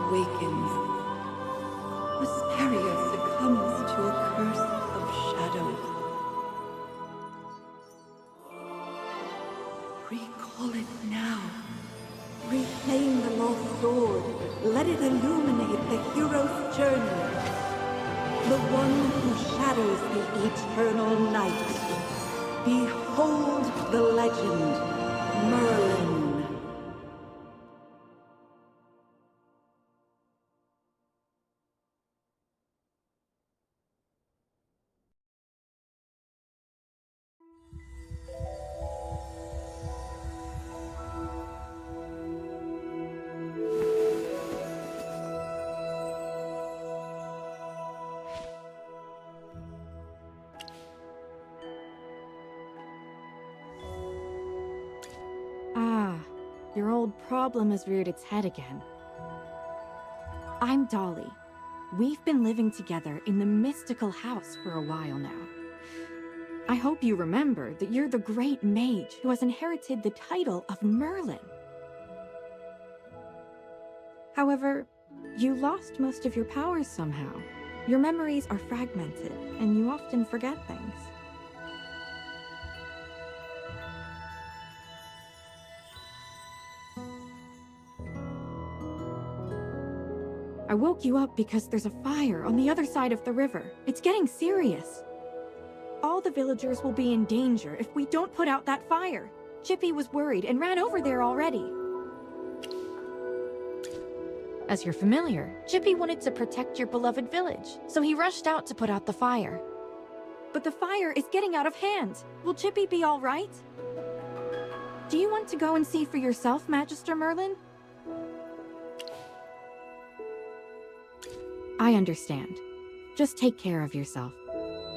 awakens. Vesperia succumbs to a curse of shadows. Recall it now. Reclaim the lost sword. Let it illuminate the hero's journey. The one who shatters the eternal night. Behold the legend, Merlin. Your old problem has reared its head again. I'm Dolly. We've been living together in the mystical house for a while now. I hope you remember that you're the great mage who has inherited the title of Merlin. However, you lost most of your powers somehow. Your memories are fragmented, and you often forget things. I woke you up because there's a fire on the other side of the river. It's getting serious. All the villagers will be in danger if we don't put out that fire. Chippy was worried and ran over there already. As you're familiar, Chippy wanted to protect your beloved village, so he rushed out to put out the fire. But the fire is getting out of hand. Will Chippy be all right? Do you want to go and see for yourself, Magister Merlin? I understand. Just take care of yourself.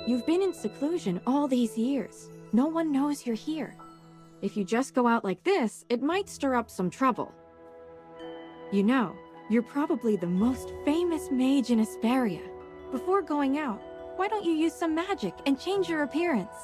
You've been in seclusion all these years. No one knows you're here. If you just go out like this, it might stir up some trouble. You know, you're probably the most famous mage in Vesperia. Before going out, why don't you use some magic and change your appearance?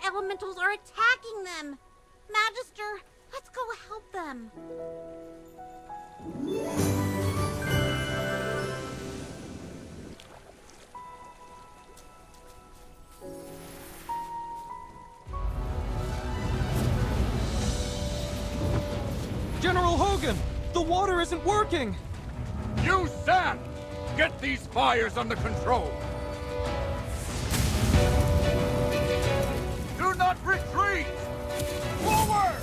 Elementals are attacking them! Magister, let's go help them. General Hogan! The water isn't working! You, Sam! Get these fires under control! Do not retreat! Forward!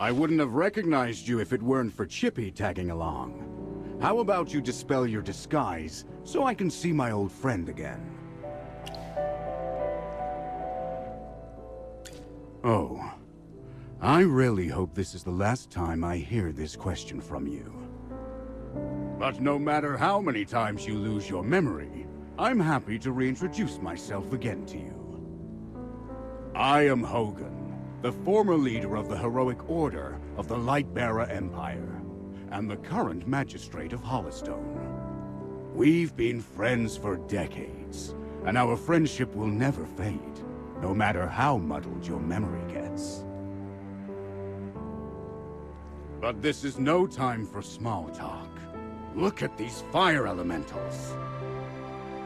I wouldn't have recognized you if it weren't for Chippy tagging along. How about you dispel your disguise so I can see my old friend again? Oh. I really hope this is the last time I hear this question from you. But no matter how many times you lose your memory, I'm happy to reintroduce myself again to you. I am Hogan, the former leader of the heroic order of the Lightbearer Empire, and the current magistrate of Hollowstone. We've been friends for decades, and our friendship will never fade, no matter how muddled your memory gets. But this is no time for small talk. Look at these fire elementals.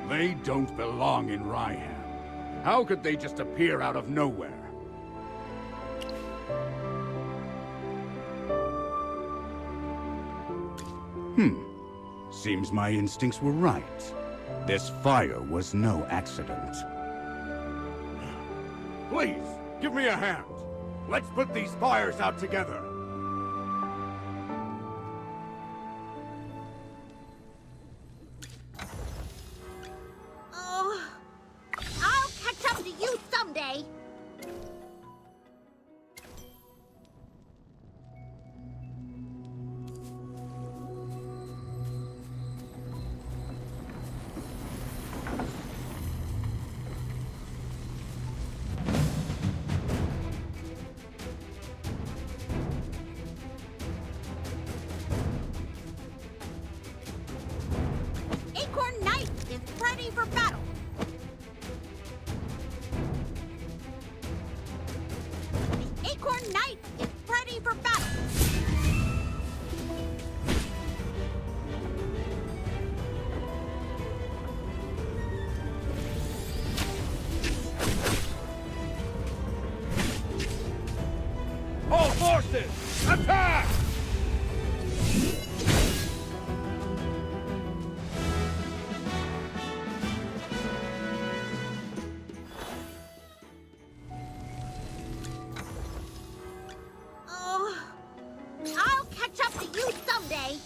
They don't belong in Ryham. How could they just appear out of nowhere? Seems my instincts were right. This fire was no accident. Please, give me a hand. Let's put these fires out together. Oh, I'll catch up to you someday. Acorn Knight is ready for battle. The Acorn Knight is ready for battle. All forces, attack! Oh, I'll catch up to you someday.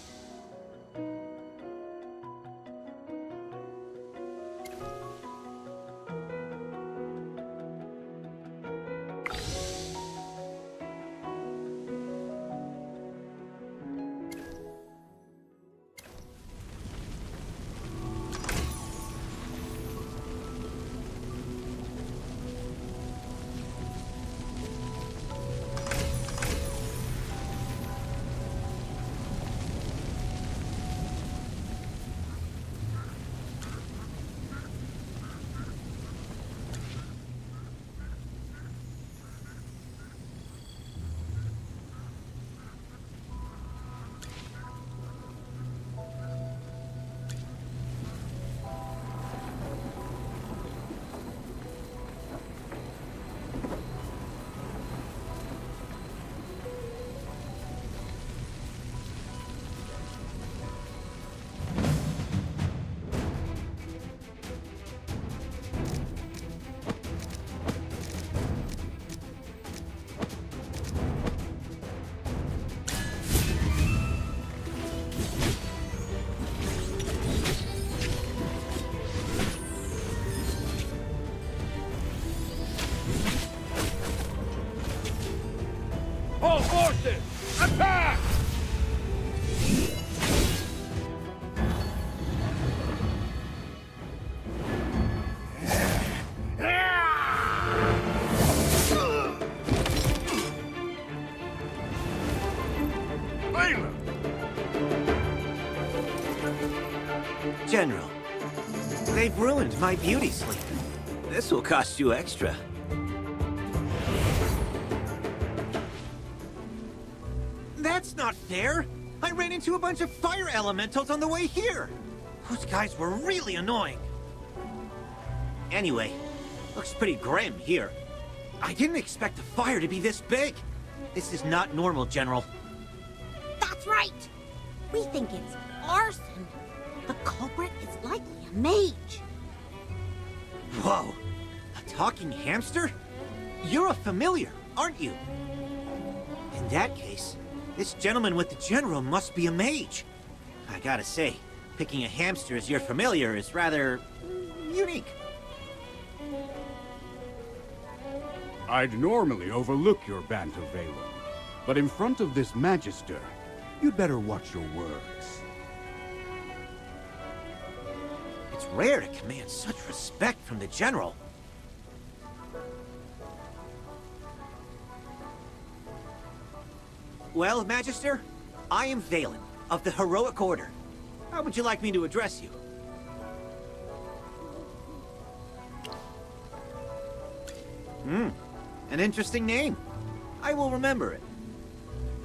All forces, attack! Layla! General, they've ruined my beauty sleep. This will cost you extra. That's not fair! I ran into a bunch of fire elementals on the way here! Those guys were really annoying. Anyway, looks pretty grim here. I didn't expect the fire to be this big. This is not normal, General. That's right. We think it's arson. The culprit is likely a mage. Whoa! A talking hamster? You're a familiar, aren't you? In that case, this gentleman with the general must be a mage. I gotta say, picking a hamster as your familiar is rather unique. I'd normally overlook your banter, Valen, but in front of this Magister, you'd better watch your words. It's rare to command such respect from the general. Well, Magister, I am Valen, of the Heroic Order. How would you like me to address you? An interesting name. I will remember it.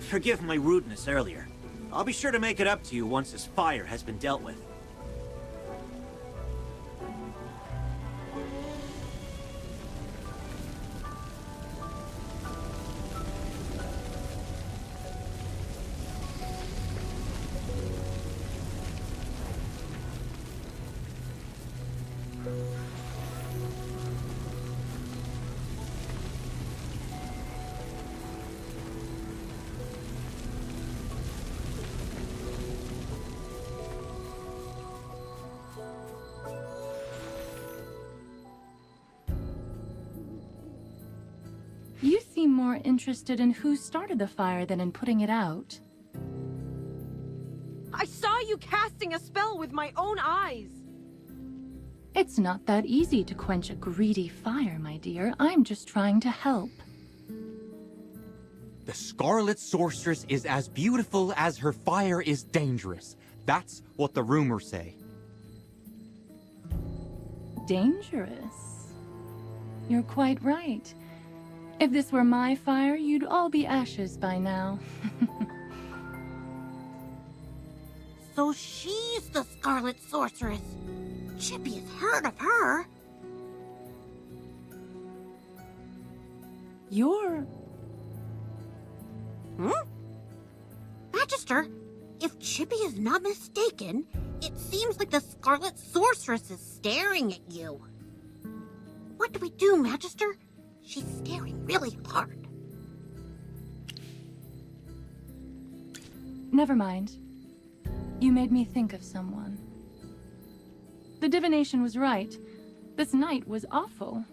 Forgive my rudeness earlier. I'll be sure to make it up to you once this fire has been dealt with. You seem more interested in who started the fire than in putting it out. I saw you casting a spell with my own eyes! It's not that easy to quench a greedy fire, my dear. I'm just trying to help. The Scarlet Sorceress is as beautiful as her fire is dangerous. That's what the rumors say. Dangerous? You're quite right. If this were my fire, you'd all be ashes by now. So she's the Scarlet Sorceress. Chippy has heard of her. You're... Magister, if Chippy is not mistaken, it seems like the Scarlet Sorceress is staring at you. What do we do, Magister? She's staring really hard. Never mind. You made me think of someone. The divination was right. This night was awful.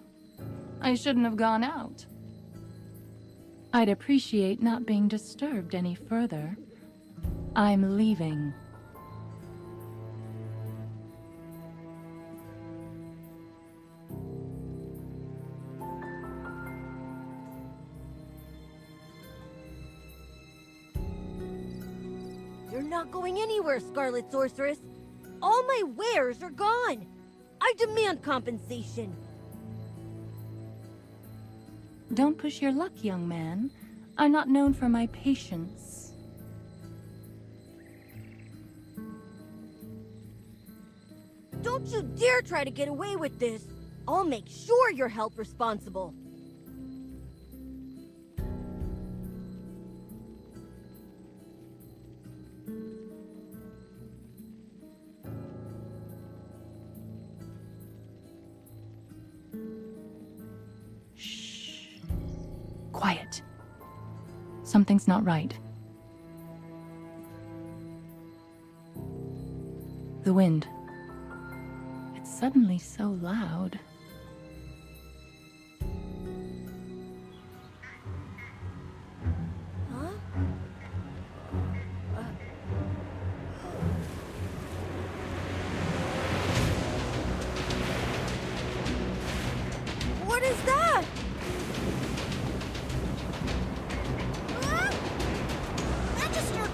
I shouldn't have gone out. I'd appreciate not being disturbed any further. I'm leaving. You're not going anywhere, Scarlet Sorceress. All my wares are gone. I demand compensation. Don't push your luck, young man. I'm not known for my patience. Don't you dare try to get away with this. I'll make sure you're held responsible. Shh. Quiet. Something's not right. The wind. It's suddenly so loud. Huh? What is that? Magister!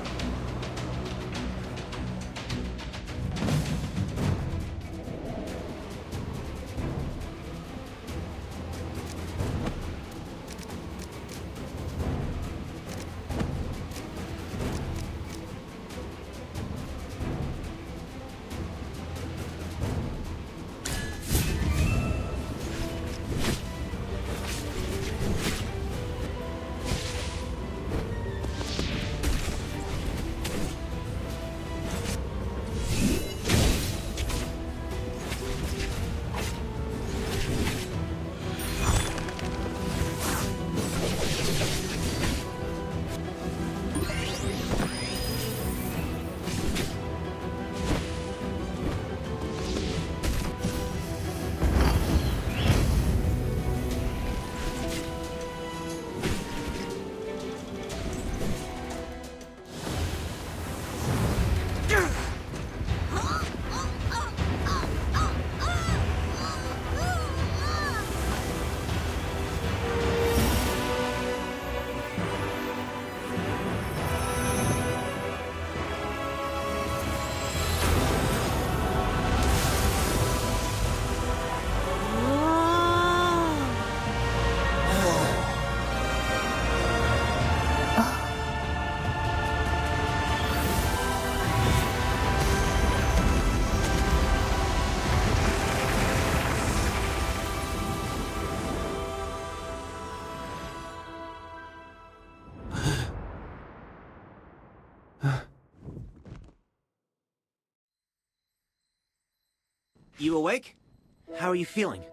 You awake? How are you feeling?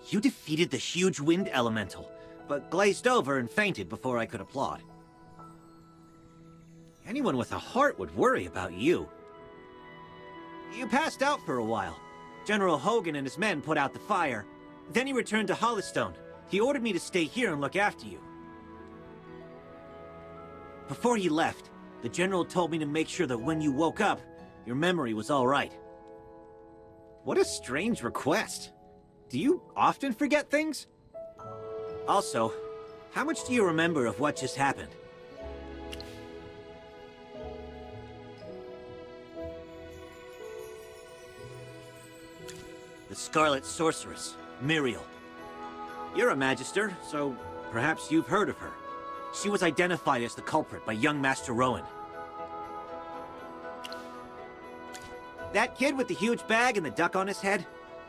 You defeated the huge wind elemental, but glazed over and fainted before I could applaud. Anyone with a heart would worry about you. You passed out for a while. General Hogan and his men put out the fire. Then he returned to Hollystone. He ordered me to stay here and look after you. Before he left, the General told me to make sure that when you woke up, your memory was all right. What a strange request. Do you often forget things? Also, how much do you remember of what just happened? The Scarlet Sorceress, Muriel. You're a Magister, so perhaps you've heard of her. She was identified as the culprit by young Master Rowan. That kid with the huge bag and the duck on his head?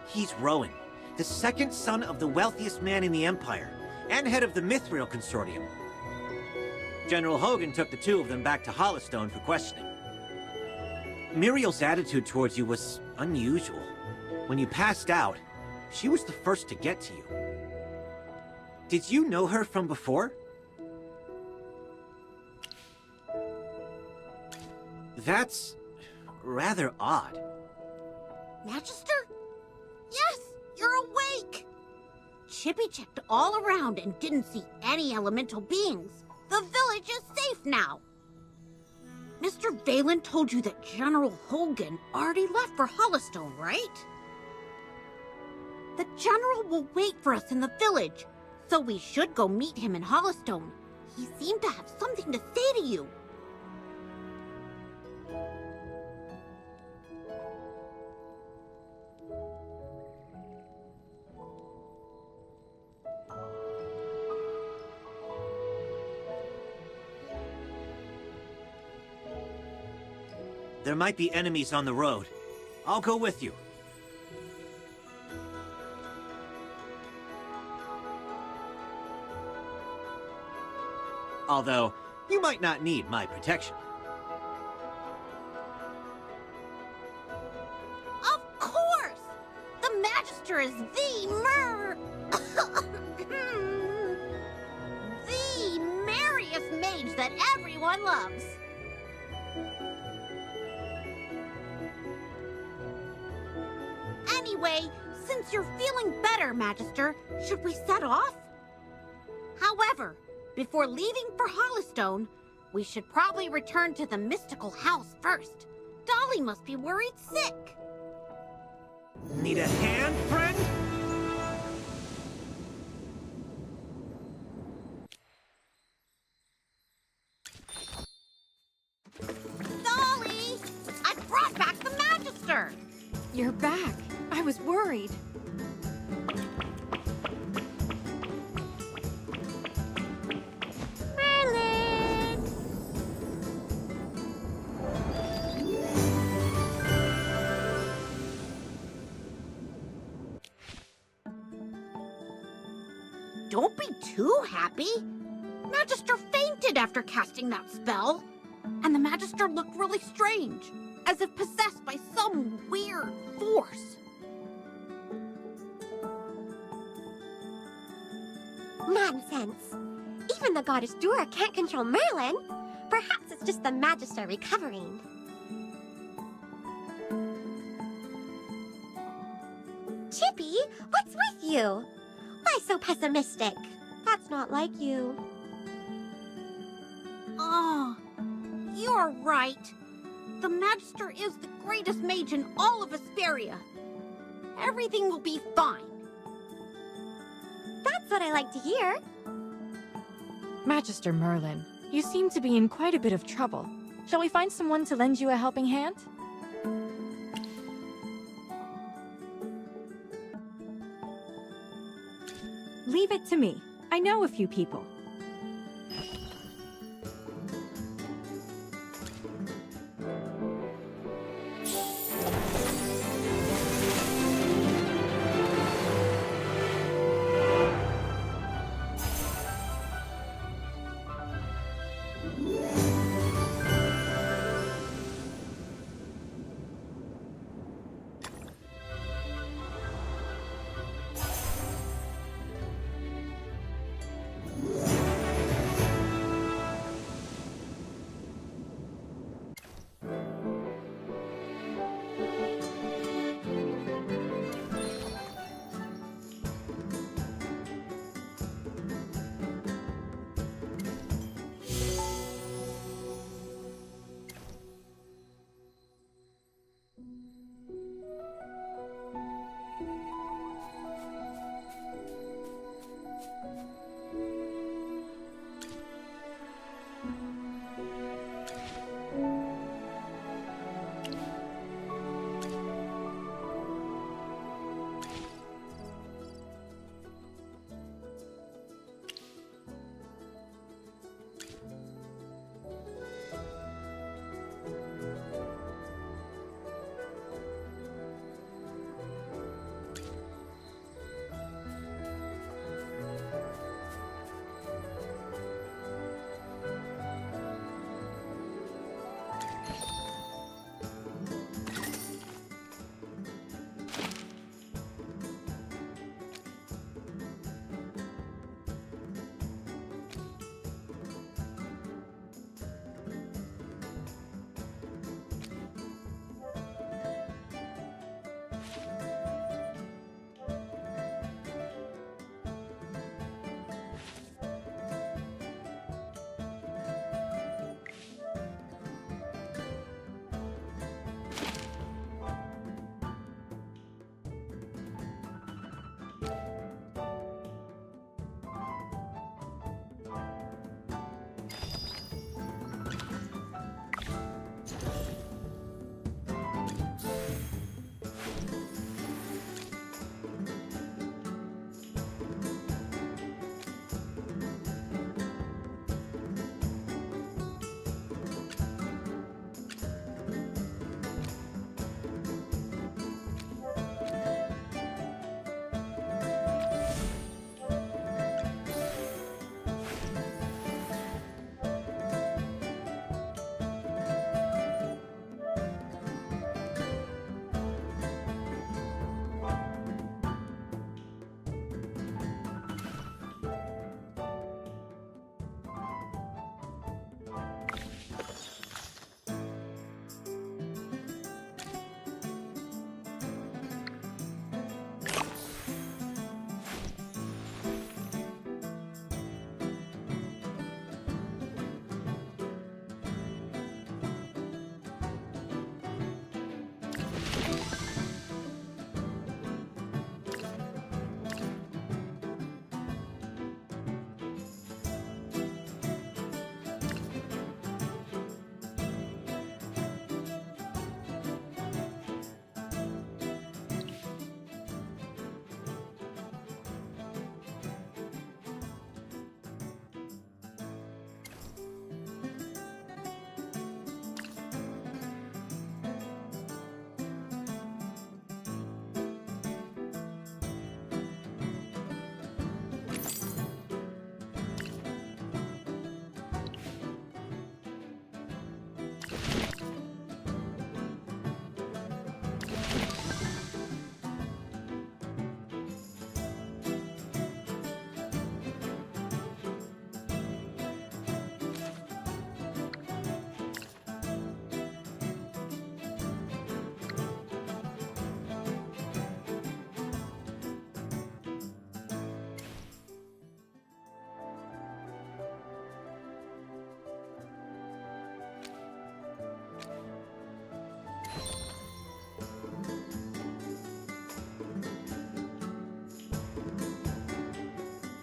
He's Rowan, the second son of the wealthiest man in the Empire, and head of the Mithril Consortium. General Hogan took the two of them back to Hollystone for questioning. Muriel's attitude towards you was unusual. When you passed out, she was the first to get to you. Did you know her from before? That's rather odd. Magister? Yes, you're awake! Chippy checked all around and didn't see any elemental beings. The village is safe now. Mr. Valen told you that General Hogan already left for Hollystone, right? The General will wait for us in the village, so we should go meet him in Hollystone. He seemed to have something to say to you. There might be enemies on the road. I'll go with you. Although, you might not need my protection. Of course! The Magister is the merriest mage that everyone loves. Anyway, since you're feeling better, Magister, should we set off? However, before leaving for Hollystone, we should probably return to the mystical house first. Dolly must be worried sick. Need a hand, friend? Dolly! I brought back the Magister! You're back. I was worried. Don't be too happy. Magister fainted after casting that spell. And the Magister looked really strange, as if possessed by some weird force. Nonsense. Even the goddess Dura can't control Merlin. Perhaps it's just the Magister recovering. Chippy, what's with you? Why so pessimistic? That's not like you. Oh, you're right. The Magister is the greatest mage in all of Asperia. Everything will be fine. That's what I like to hear. Magister Merlin, you seem to be in quite a bit of trouble. Shall we find someone to lend you a helping hand? Leave it to me. I know a few people.